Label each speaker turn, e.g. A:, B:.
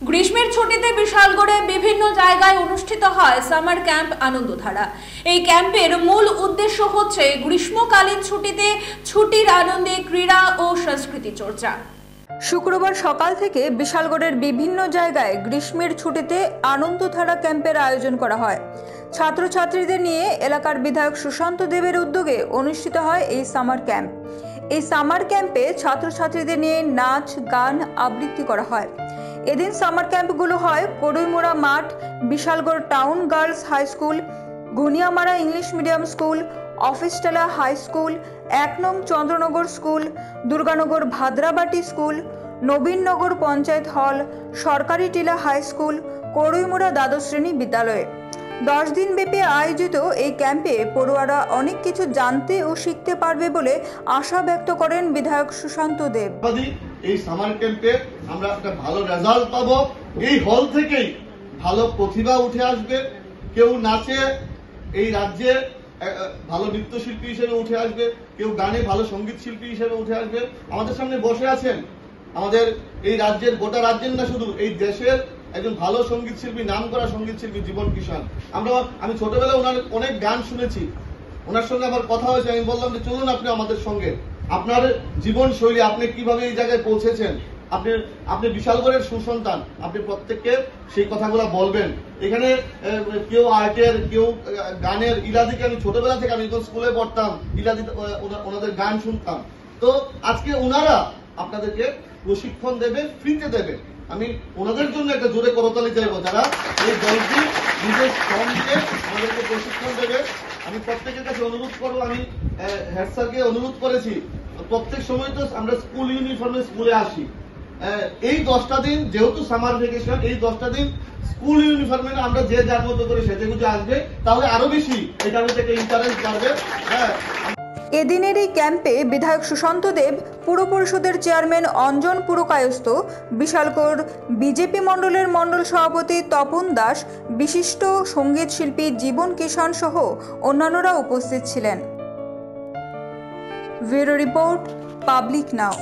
A: গ্রীষ্মের ছুটিতে বিশালগড়ে বিভিন্ন জায়গায় অনুষ্ঠিত হয় সামার ক্যাম্প আনন্দধারা। এই ক্যাম্পের মূল উদ্দেশ্য হচ্ছে গ্রীষ্মকালীন ছুটিতে ছুটির আনন্দে ক্রীড়া ও সংস্কৃতি চর্চা। শুক্রবার সকাল থেকে বিশালগড়ের বিভিন্ন জায়গায় গ্রীষ্মের ছুটিতে আনন্দধারা ক্যাম্পের আয়োজন করা হয়। ছাত্রছাত্রীদের নিয়ে এলাকার বিধায়ক সুশান্ত দেবের উদ্যোগে অনুষ্ঠিত হয় এই সামার ক্যাম্প। এই সামার ক্যাম্পে ছাত্রছাত্রীদের নিয়ে নাচ, গান, আবৃত্তি করা হয়। এদিন সামার ক্যাম্পগুলো হয় কড়ইমোড়া মাঠ, Bishalgarh town girls high school, Ghuniyamara English medium school, Officetala high school, ১ নং Chandranagar school, Durganagar Bhadrabati school, Nabinnagar panchayat hall, সরকারি টিলা হাই স্কুল, কড়ইমোড়া দ্বাদশ শ্রেণী বিদ্যালয়ে 10 দিন ব্যাপী আয়োজিত এই ক্যাম্পে পড়ুয়ারা অনেক কিছু জানতে ও শিখতে পারবে বলে আশা ব্যক্ত করেন বিধায়ক সুশান্ত দেব।
B: এই সামার ক্যাম্পে আমরা একটা ভালো রেজাল্ট পাবো। এই হল থেকেই ভালো প্রতিভা উঠে আসবে। কেউ নাচে এই রাজ্যে ভালো নৃত্যশিল্পী হিসেবে উঠে আসবে, কেউ গানে ভালো সঙ্গীত শিল্পী হিসেবে উঠে আসবে। আমাদের সামনে বসে আছেন আমাদের এই রাজ্যের, গোটা রাজ্যের না শুধু এই দেশের একজন ভালো সঙ্গীত শিল্পী, নাম করা সঙ্গীত শিল্পী জীবন কিষাণ। আমি ছোটবেলায় ওনার অনেক গান শুনেছি, ওনার সঙ্গে আমার কথা হয়েছে। আমি বললাম যে চলুন আপনি আমাদের সঙ্গে, আপনার জীবন শৈলী, আপনি কিভাবে এই জায়গায় পৌঁছেছেন, আপনি বিশালগড়ের সুসন্তান, আপনি প্রত্যেককে সেই কথাগুলো বলবেন। এখানে কেউ আর্টের, কেউ গানের, ইলাদিকে আমি ছোটবেলা থেকে, আমি যখন স্কুলে পড়তাম ইলাদি ওনাদের গান শুনতাম। তো আজকে ওনারা আপনাদেরকে প্রশিক্ষণ দেবে, ফ্রিতে দেবে। আমি ওনাদের জন্য একটা জোরে করতালি চাইবো, যারা এই দলটি নিজের শ্রম দিয়ে আমাদেরকে প্রশিক্ষণ দেবে। আমি প্রত্যেকের কাছে অনুরোধ করবো, আমি হেড স্যারকে অনুরোধ করেছি, প্রত্যেক সময় তো আমরা স্কুল ইউনিফর্মে স্কুলে আসি, এই 10টা দিন যেহেতু সামার ভ্যাকেশন, এই 10টা দিন স্কুল ইউনিফর্মে আমরা যে যার মতো করে সেজে গুজে আসবে, তাহলে আরো বেশি এটার মধ্যে একটা ইন্টারেস্ট বাড়বে।
A: এদিনের এই ক্যাম্পে বিধায়ক সুশান্ত দেব, পুর পরিষদের চেয়ারম্যান অঞ্জন পুরকায়স্থ, বিশালগড় বিজেপি মণ্ডলের মণ্ডল সভাপতি তপন দাস, বিশিষ্ট সঙ্গীত শিল্পী জীবন কিষাণ সহ অন্যান্যরা উপস্থিত ছিলেন। ব্যুরো রিপোর্ট, পাবলিক নাও।